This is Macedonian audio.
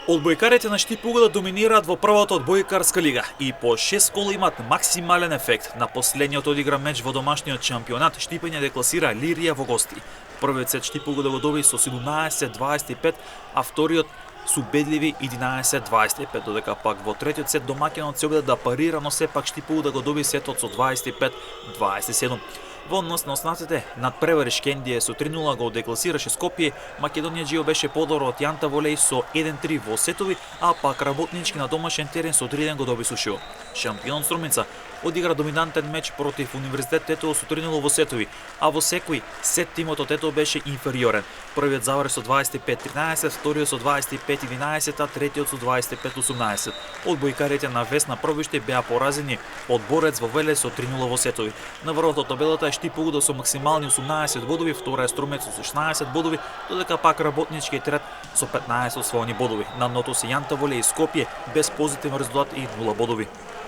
Одбојкарите на Штипугла доминираат во првата одбојкарска лига и по 6 гола имаат максимален ефект. На последниот одигран меч во домашниот шампионат Штипење декласира Лирија во гости. Првиот сет Штипугла да го доби со 17-25, а вториот со убедливи 11-25, додека пак во третиот сет домаќинот се обиде да парира, но сепак Штипугла да го доби сетот со 25-27. Во однос на останатите надпревари Шкендија со 3-0 го декласираше Скопје, Македонија Џио беше подобро од Јанта Волеј со 1-3 во сетови, а пак Работнички на домашен терен со 3-1 го доби Сушио. Шампионот Струмица одигра доминантен меч против Универзитет Тетово со 3-0 во сетови, а во секој сет тимот од Тетово беше инфериорен. Првиот заврши со 25-13, вториот со 25-11, а третиот со 25-18. Одбојкарите на Весна Пробиште беа поразени од Борец во Велес со 3-0 во сетови. На врвот од табелата е Штипугла со максимални 18 бодови, втора е Струмец со 16 бодови, додека пак Работнички е трет со 15 освоени бодови. На дното се Јанта Волеј и Скопје без позитивен резултат и 0 бодови.